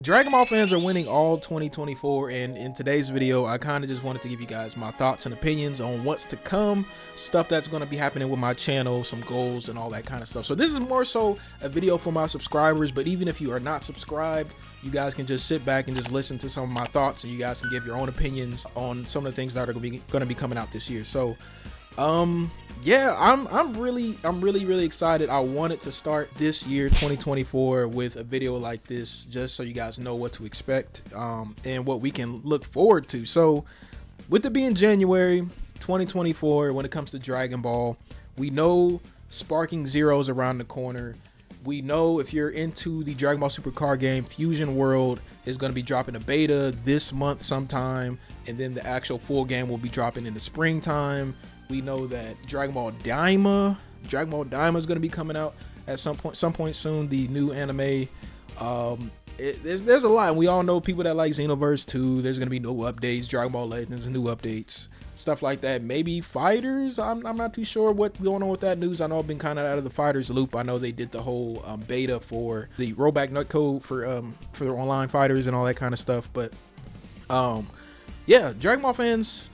Dragon Ball fans are winning all 2024, and in today's video I kind of just wanted to give you guys my thoughts and opinions on what's to come, stuff that's going to be happening with my channel, some goals and all that kind of stuff. So this is more so a video for my subscribers, but even if you are not subscribed, you guys can just sit back and just listen to some of my thoughts, and you guys can give your own opinions on some of the things that are going to be coming out this year. So yeah, I'm really excited. I wanted to start this year 2024 with a video like this, just so you guys know what to expect and what we can look forward to. So with it being January 2024, when it comes to Dragon Ball, we know Sparking Zero's around the corner. We know if you're into the Dragon Ball Super card game, Fusion World is going to be dropping a beta this month sometime, and then the actual full game will be dropping in the springtime. We know that Dragon Ball Daima is going to be coming out at some point soon. The new anime. There's a lot. And we all know people that like Xenoverse 2. There's going to be new updates. Dragon Ball Legends, new updates, stuff like that. Maybe Fighters. I'm not too sure what's going on with that news. I know I've been kind of out of the Fighters loop. I know they did the whole beta for the rollback netcode for their online fighters and all that kind of stuff. But yeah, Dragon Ball fans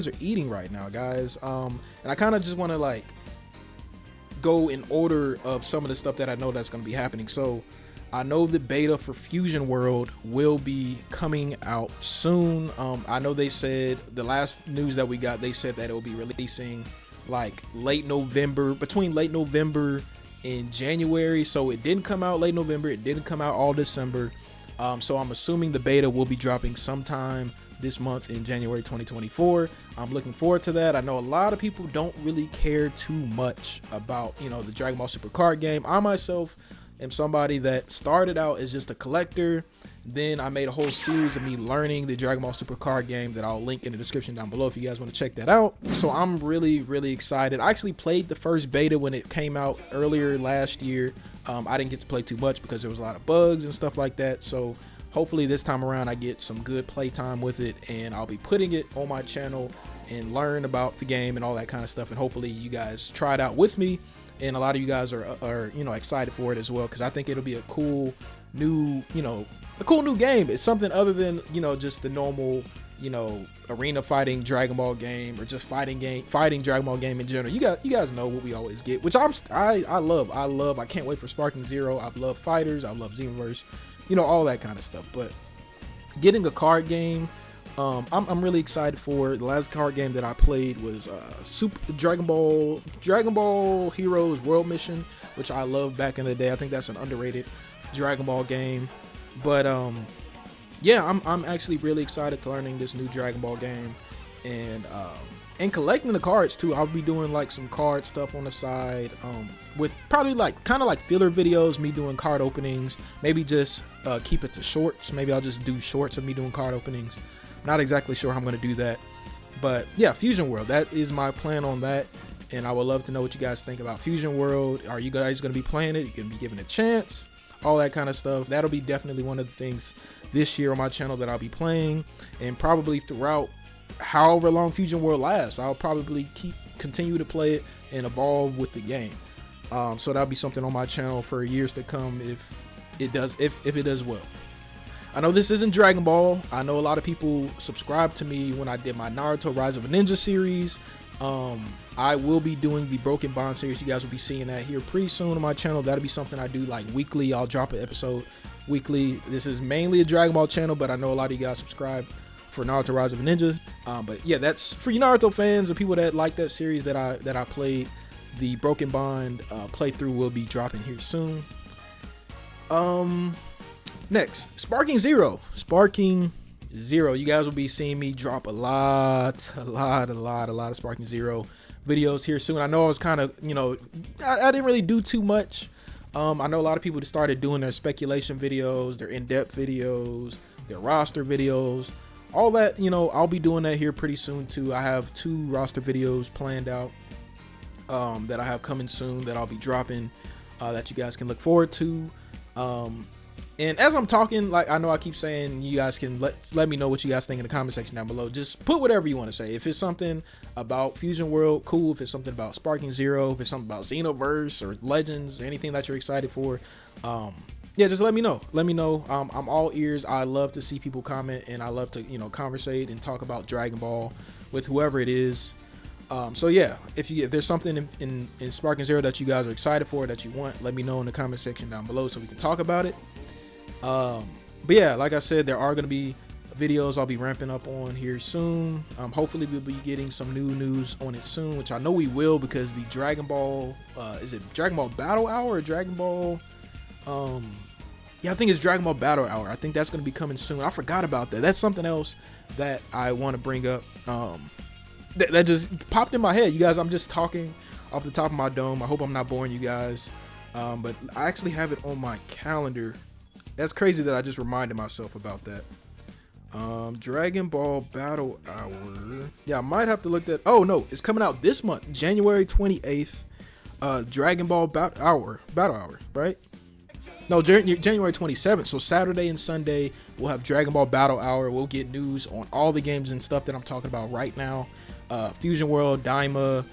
are eating right now, guys. And I kind of just want to like go in order of some of the stuff that I know that's going to be happening. So I know the beta for Fusion World will be coming out soon. I know they said the last news that we got, they said that it will be releasing like between late November and January. So it didn't come out late November, it didn't come out all December. So I'm assuming the beta will be dropping sometime this month in January 2024. I'm looking forward to that. I know a lot of people don't really care too much about, the Dragon Ball Super card game. I myself am somebody that started out as just a collector. Then I made a whole series of me learning the Dragon Ball Super card game that I'll link in the description down below if you guys want to check that out. So I'm really excited. I actually played the first beta when it came out earlier last year. I didn't get to play too much because there was a lot of bugs and stuff like that. So hopefully this time around I get some good play time with it, and I'll be putting it on my channel and learn about the game and all that kind of stuff. And hopefully you guys try it out with me, and a lot of you guys are excited for it as well, because I think it'll be a cool new game. It's something other than just the normal arena fighting Dragon Ball game, or just fighting Dragon Ball game in general. You guys know what we always get, which I love. I can't wait for Sparking Zero. I love Fighters. I love Xenoverse. All that kind of stuff. But getting a card game, I'm really excited for. The last card game that I played was Super Dragon Ball Heroes World Mission, which I loved back in the day. I think that's an underrated Dragon Ball game. But yeah, I'm actually really excited to learning this new Dragon Ball game, and collecting the cards too. I'll be doing like some card stuff on the side, with probably kind of like filler videos, me doing card openings. Maybe just keep it to shorts. Maybe I'll just do shorts of me doing card openings. Not exactly sure how I'm gonna do that, but yeah, Fusion World, that is my plan on that. And I would love to know what you guys think about Fusion World. Are you guys gonna be playing it? You gonna be giving it a chance? All that kind of stuff. That'll be definitely one of the things this year on my channel that I'll be playing, and probably throughout however long Fusion World lasts, I'll probably continue to play it and evolve with the game. So that'll be something on my channel for years to come if it does well. I know this isn't Dragon Ball. I know a lot of people subscribed to me when I did my Naruto Rise of a Ninja series. I will be doing the Broken Bond series. You guys will be seeing that here pretty soon on my channel. That'll be something I do like weekly. I'll drop an episode weekly. This is mainly a Dragon Ball channel, but I know a lot of you guys subscribe for Naruto Rise of a Ninja. But yeah, that's for you Naruto fans or people that like that series that I played. The Broken Bond playthrough will be dropping here soon. Next, Sparking Zero. You guys will be seeing me drop a lot of Sparking Zero videos here soon. I know I was kind of, I didn't really do too much. I know a lot of people started doing their speculation videos, their in-depth videos, their roster videos, all that. I'll be doing that here pretty soon too. I have 2 roster videos planned out that I have coming soon that I'll be dropping, that you guys can look forward to. And as I'm talking, like, I know I keep saying you guys can let me know what you guys think in the comment section down below. Just put whatever you want to say. If it's something about Fusion World, cool. If it's something about Sparking Zero, if it's something about Xenoverse or Legends, or anything that you're excited for, yeah, just let me know. Let me know. I'm all ears. I love to see people comment, and I love to, you know, conversate and talk about Dragon Ball with whoever it is. So yeah, if there's something in Sparking Zero that you guys are excited for, that you want, let me know in the comment section down below so we can talk about it. But yeah, like I said, there are going to be videos I'll be ramping up on here soon. Hopefully we'll be getting some new news on it soon, which I know we will, because the Dragon Ball, is it Dragon Ball Battle Hour or Dragon Ball? Yeah, I think it's Dragon Ball Battle Hour. I think that's going to be coming soon. I forgot about that. That's something else that I want to bring up. That just popped in my head. You guys, I'm just talking off the top of my dome. I hope I'm not boring you guys. But I actually have it on my calendar. That's crazy that I just reminded myself about that. Dragon Ball Battle Hour. Yeah, I might have to look that. Oh no, it's coming out this month, January 28th. Dragon Ball Battle Hour, right? No, January 27th. So Saturday and Sunday we'll have Dragon Ball Battle Hour. We'll get news on all the games and stuff that I'm talking about right now. Fusion World, Daima,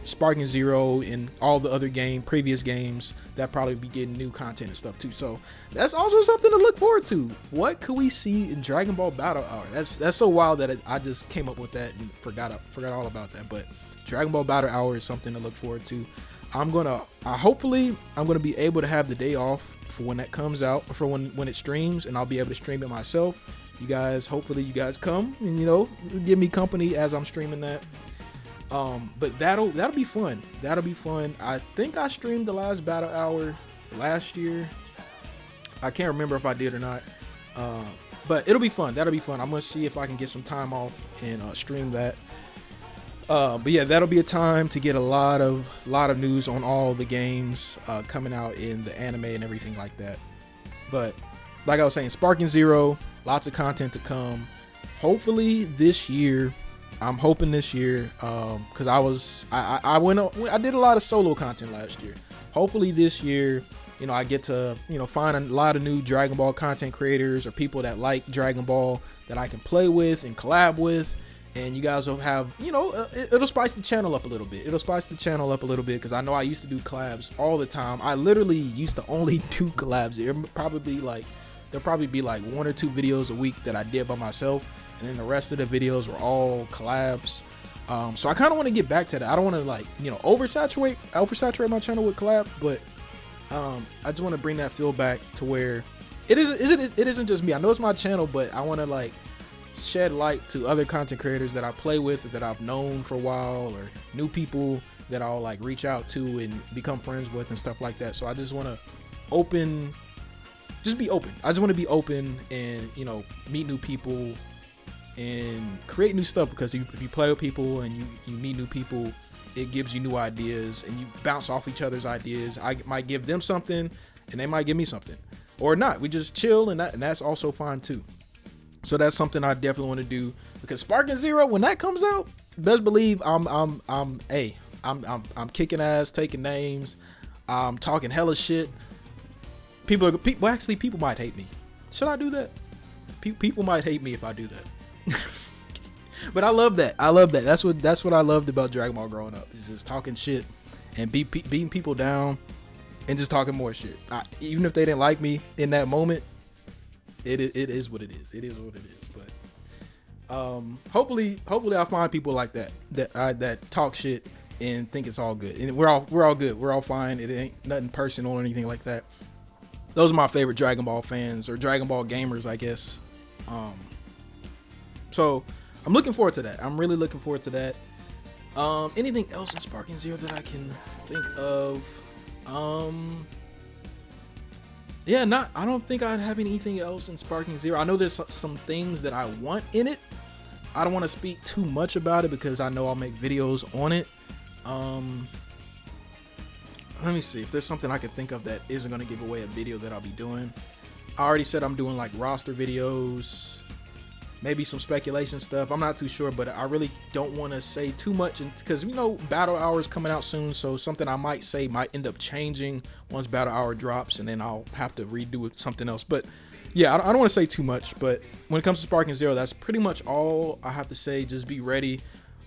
Sparking Zero, and all the other previous games that probably be getting new content and stuff too. So that's also something to look forward to. What could we see in Dragon Ball Battle Hour? That's so wild that I just came up with that and forgot all about that. But Dragon Ball Battle Hour is something to look forward to. Hopefully I'm gonna be able to have the day off for when that comes out, for when it streams, and I'll be able to stream it myself. You guys, hopefully you guys come and, you know, give me company as I'm streaming that. But that'll be fun. That'll be fun. I think I streamed the last Battle Hour last year. I can't remember if I did or not. But it'll be fun. That'll be fun. I'm gonna see if I can get some time off and stream that. But yeah, that'll be a time to get a lot of news on all the games coming out in the anime and everything like that. But like I was saying, Sparking Zero, lots of content to come. Hopefully this year. I'm hoping this year, because I did a lot of solo content last year. Hopefully this year, you know, I get to, you know, find a lot of new Dragon Ball content creators or people that like Dragon Ball that I can play with and collab with. And you guys will have, you know, it'll spice the channel up a little bit. Because I know I used to do collabs all the time. I literally used to only do collabs. There'll probably be like 1 or 2 videos a week that I did by myself. And then the rest of the videos were all collabs. So I kind of want to get back to that. I don't want to, like, you know, oversaturate my channel with collabs. But I just want to bring that feel back to where it isn't just me. I know it's my channel, but I want to, like, shed light to other content creators that I play with, or that I've known for a while, or new people that I'll, like, reach out to and become friends with and stuff like that. So I just want to be open. I just want to be open and, you know, meet new people and create new stuff, because if you play with people and you meet new people, it gives you new ideas and you bounce off each other's ideas. I might give them something and they might give me something, or not. We just chill, and that's also fine too. So that's something I definitely want to do, because Sparking Zero, when that comes out, best believe I'm kicking ass, taking names, I'm talking hella shit. People might hate me. Should I do that? People might hate me if I do that. But I love that. That's what I loved about Dragon Ball growing up. Is just talking shit and beating people down and just talking more shit. Even if they didn't like me in that moment, it is what it is. It is what it is. But hopefully I'll find people like that talk shit and think it's all good. And we're all good. We're all fine. It ain't nothing personal or anything like that. Those are my favorite Dragon Ball fans, or Dragon Ball gamers, I guess. So I'm looking forward to that. I'm really looking forward to that. Anything else in Sparking Zero that I can think of? Yeah, I don't think I'd have anything else in Sparking Zero. I know there's some things that I want in it. I don't want to speak too much about it because I know I'll make videos on it. Let me see if there's something I can think of that isn't going to give away a video that I'll be doing. I already said I'm doing like roster videos, maybe some speculation stuff. I'm not too sure, but I really don't want to say too much, because we know Battle Hour is coming out soon, so something I might say might end up changing once Battle Hour drops, and then I'll have to redo with something else. But yeah, I don't want to say too much, but when it comes to Sparking Zero, that's pretty much all I have to say. Just be ready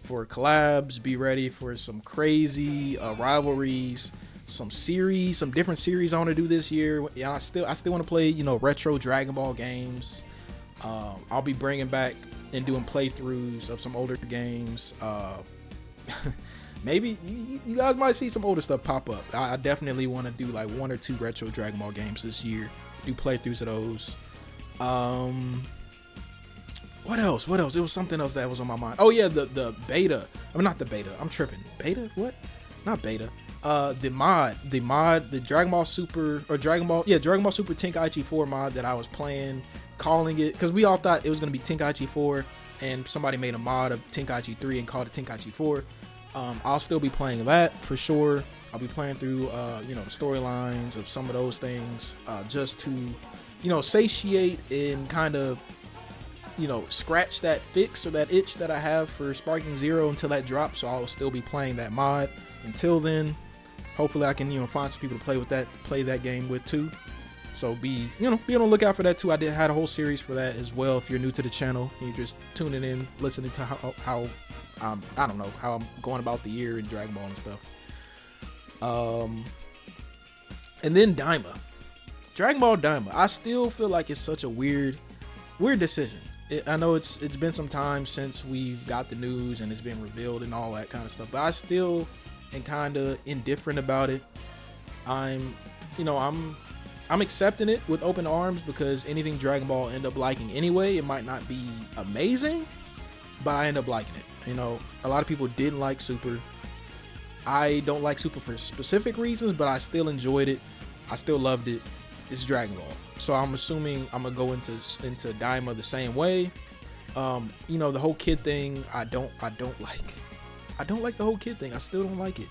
for collabs, be ready for some crazy rivalries, some different series I want to do this year. Yeah, I still want to play, you know, retro Dragon Ball games. I'll be bringing back and doing playthroughs of some older games. Maybe you guys might see some older stuff pop up. I definitely want to do like 1 or 2 retro Dragon Ball games this year. Do playthroughs of those. What else? It was something else that was on my mind. Oh yeah, the beta. I mean, not the beta. I'm tripping. Beta? What? Not beta. The Dragon Ball Super Dragon Ball Super Tenkaichi 4 mod that I was playing, calling it, because we all thought it was gonna be Tenkaichi 4, and somebody made a mod of Tenkaichi 3 and called it Tenkaichi 4. I'll still be playing that for sure. I'll be playing through you know, the storylines of some of those things, just to, you know, satiate and kind of, you know, scratch that fix or that itch that I have for Sparking Zero until that drops. So I'll still be playing that mod until then. Hopefully I can, you know, find some people to play that game with too. So be on the lookout for that too. I had a whole series for that as well. If you're new to the channel, you're just tuning in, listening to how I don't know, how I'm going about the year in Dragon Ball and stuff. And then Daima, Dragon Ball Daima. I still feel like it's such a weird decision. I know it's been some time since we got the news and it's been revealed and all that kind of stuff, but I still am kind of indifferent about it. I'm accepting it with open arms, because anything Dragon Ball I end up liking anyway. It might not be amazing, but I end up liking it. You know, a lot of people didn't like Super. I don't like Super for specific reasons, but I still enjoyed it. I still loved it. It's Dragon Ball. So I'm assuming I'm gonna go into Daima the same way. You know, the whole kid thing, I don't like. I don't like the whole kid thing. I still don't like it.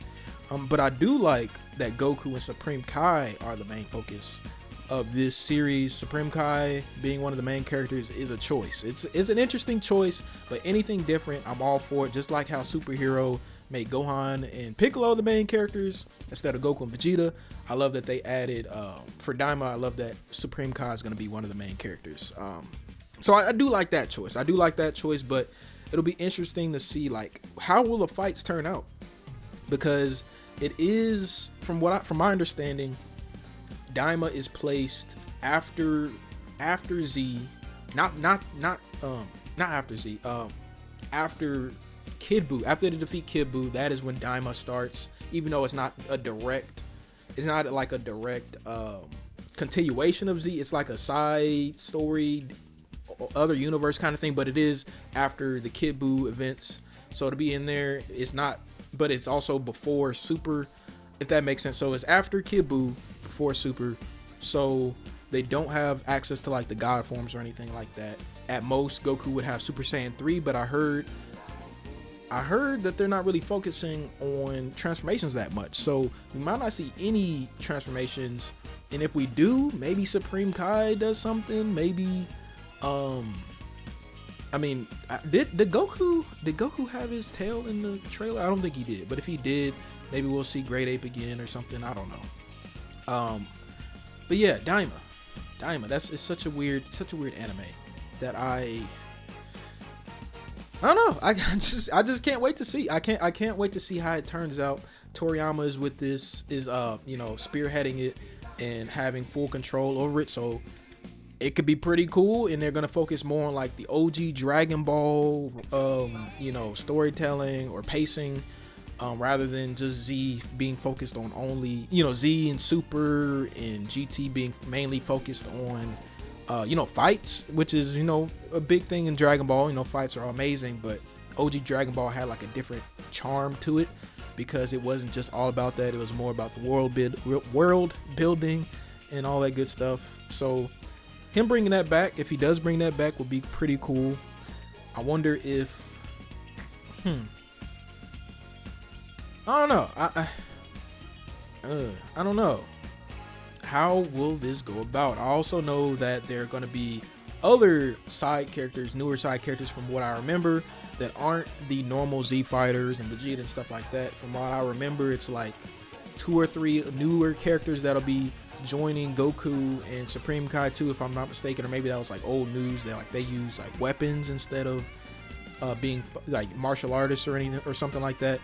But I do like that Goku and Supreme Kai are the main focus of this series. Supreme Kai being one of the main characters is a choice. It's an interesting choice, but anything different, I'm all for it. Just like how Superhero made Gohan and Piccolo the main characters instead of Goku and Vegeta. I love that they added, for Daima, I love that Supreme Kai is going to be one of the main characters. So I do like that choice. But it'll be interesting to see, like, how will the fights turn out? Because it is, from my understanding, Daima is placed after Z, not after Z, after Kid Buu. After they defeat Kid Buu, that is when Daima starts. Even though it's not like a direct continuation of Z. It's like a side story, other universe kind of thing. But it is after the Kid Buu events. So to be in there, it's not, but it's also before Super, if that makes sense. So it's after Kid Buu, before Super. So they don't have access to like the God forms or anything like that. At most, Goku would have Super Saiyan 3, but I heard that they're not really focusing on transformations that much. So we might not see any transformations. And if we do, maybe Supreme Kai does something. Maybe, I mean, did Goku have his tail in the trailer? I don't think he did. But if he did, maybe we'll see Great Ape again or something. I don't know. But yeah, Daima. It's such a weird anime that I don't know. I just can't wait to see. I can't wait to see how it turns out. Toriyama is with this, spearheading it and having full control over it. So it could be pretty cool, and they're gonna focus more on like the OG Dragon Ball, storytelling or pacing, rather than just Z being focused on only, Z and Super and GT being mainly focused on, fights, which is, a big thing in Dragon Ball. Fights are amazing, but OG Dragon Ball had like a different charm to it because it wasn't just all about that. It was more about the world building and all that good stuff. So him bringing that back, if he does bring that back, would be pretty cool. I wonder if, I don't know. I don't know. How will this go about? I also know that there are going to be other side characters, newer side characters from what I remember, that aren't the normal Z fighters and Vegeta and stuff like that. From what I remember, it's like 2 or 3 newer characters that'll be joining Goku and Supreme Kai too, if I'm not mistaken, or maybe that was like old news. They use like weapons instead of being like martial artists or anything or something like that.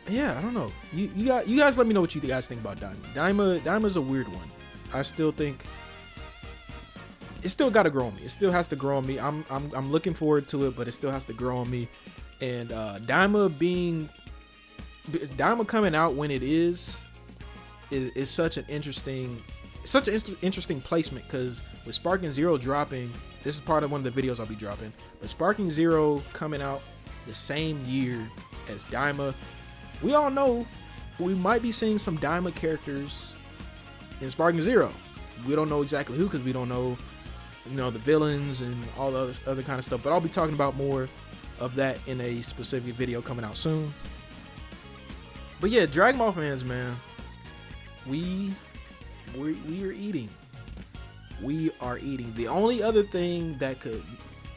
yeah, I don't know. You guys let me know what you guys think about Daima. Daima's a weird one. I still think it still got to grow on me. It still has to grow on me. I'm looking forward to it, but it still has to grow on me. And Daima coming out when it is such an interesting placement, because with Sparking Zero dropping, this is part of one of the videos I'll be dropping, but Sparking Zero coming out the same year as Daima, we all know we might be seeing some Daima characters in Sparking Zero. We don't know exactly who, because we don't know, the villains and all the other kind of stuff, but I'll be talking about more of that in a specific video coming out soon. But yeah, Dragon Ball fans, man, we are eating. We are eating. The only other thing that could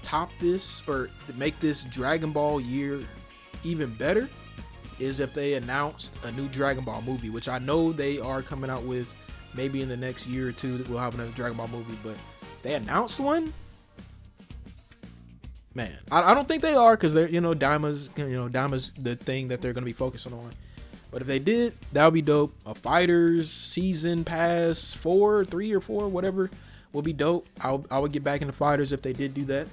top this or make this Dragon Ball year even better is if they announced a new Dragon Ball movie, which I know they are coming out with. Maybe in the next year or two we'll have another Dragon Ball movie, but if they announced one, man, I don't think they are, because they're, Daima's the thing that they're going to be focusing on. But if they did, that would be dope. A Fighters season pass 3 or 4, whatever, will be dope. I would get back into Fighters if they did do that.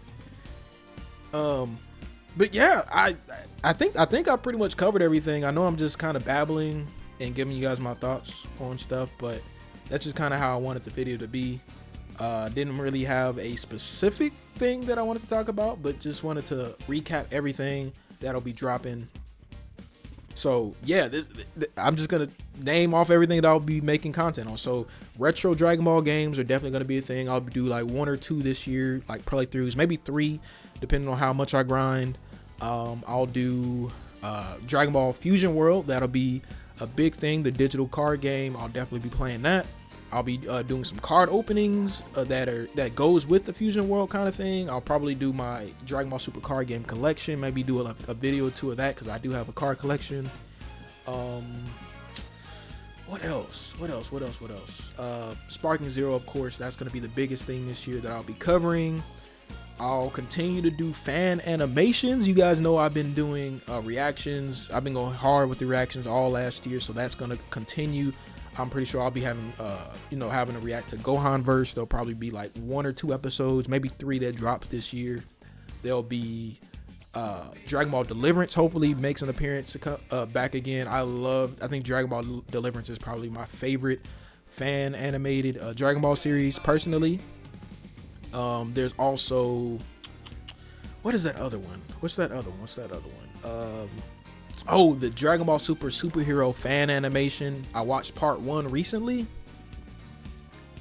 But yeah, I think I pretty much covered everything. I know I'm just kind of babbling and giving you guys my thoughts on stuff, but that's just kind of how I wanted the video to be. Didn't really have a specific thing that I wanted to talk about, but just wanted to recap everything that'll be dropping. So yeah, I'm just gonna name off everything that I'll be making content on. So retro Dragon Ball games are definitely gonna be a thing. I'll do like 1 or 2 this year, like playthroughs, maybe 3, depending on how much I grind. I'll do Dragon Ball Fusion World. That'll be a big thing. The digital card game, I'll definitely be playing that. I'll be doing some card openings that goes with the Fusion World kind of thing. I'll probably do my Dragon Ball Super card game collection. Maybe do a video or 2 of that, because I do have a card collection. What else? Sparking Zero, of course. That's going to be the biggest thing this year that I'll be covering. I'll continue to do fan animations. You guys know I've been doing reactions. I've been going hard with the reactions all last year, so that's going to continue. I'm pretty sure I'll be having to react to Gohan verse. There'll probably be like 1 or 2 episodes, maybe 3 that drop this year. There'll be Dragon Ball Deliverance hopefully makes an appearance to come back again. I think Dragon Ball Deliverance is probably my favorite fan animated Dragon Ball series personally. There's also, what is that other one? What's that other one? Oh, the Dragon Ball Super superhero fan animation. I watched part 1 recently.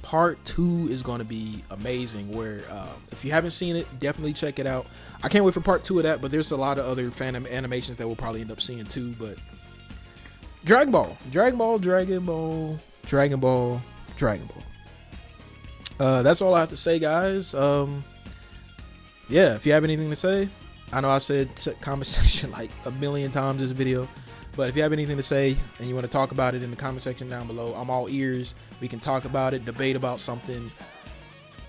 Part 2 is going to be amazing, where if you haven't seen it, definitely check it out. I can't wait for part 2 of that, but there's a lot of other fan animations that we'll probably end up seeing too. But Dragon Ball. That's all I have to say, guys. Yeah, if you have anything to say, I know I said comment section like a million times this video, but if you have anything to say and you want to talk about it in the comment section down below, I'm all ears. We can talk about it, debate about something,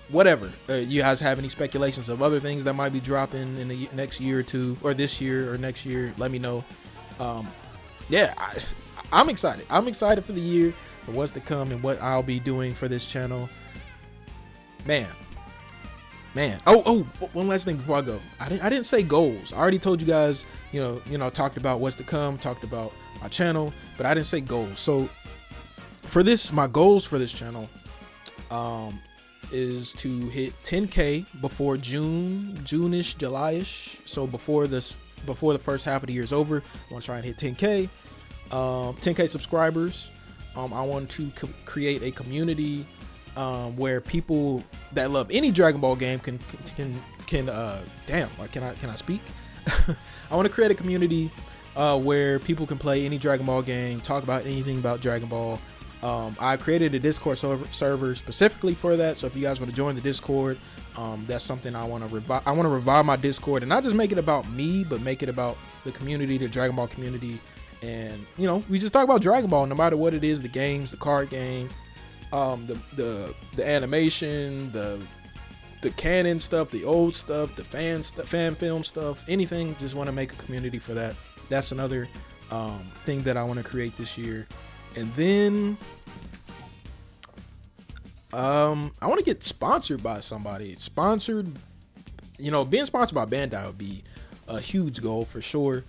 whatever. You guys have any speculations of other things that might be dropping in the next year or 2, or this year or next year, let me know. Yeah, I'm excited. I'm excited for the year, for what's to come and what I'll be doing for this channel. Man. Oh, one last thing before I go. I didn't say goals. I already told you guys, talked about what's to come, talked about my channel, but I didn't say goals. So for this, my goals for this channel is to hit 10K before June-ish, July-ish. So before the first half of the year is over, I want to try and hit 10K. 10K subscribers. I want to create a community where people that love any Dragon Ball game can damn, like, can I speak? I want to create a community where people can play any Dragon Ball game, talk about anything about Dragon Ball. I created a Discord server specifically for that, so if you guys want to join the Discord, that's something I want to revive. I want to revive my Discord and not just make it about me, but make it about the community, the Dragon Ball community. And we just talk about Dragon Ball, no matter what it is, the games, the card game, the animation, the canon stuff, the old stuff, the fan film stuff, anything. Just want to make a community for that. That's another thing that I want to create this year. And then I want to get sponsored by somebody. Sponsored, you know, being sponsored by Bandai would be a huge goal for sure.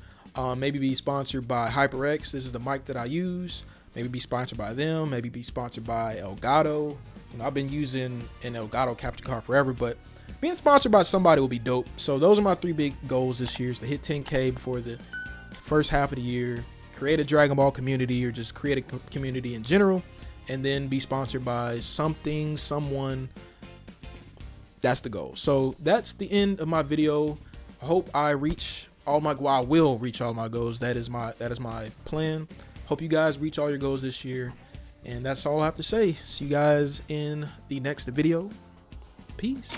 Maybe be sponsored by HyperX. This is the mic that I use. Maybe be sponsored by them. Maybe be sponsored by Elgato. You know, I've been using an Elgato capture card forever, but being sponsored by somebody will be dope. So those are my 3 big goals this year: is to hit 10K before the first half of the year, create a Dragon Ball community, or just create a community in general, and then be sponsored by something, someone. That's the goal. So that's the end of my video. I hope I reach all my, well, I will reach all my goals. That is my plan. Hope you guys reach all your goals this year. And that's all I have to say. See you guys in the next video. Peace.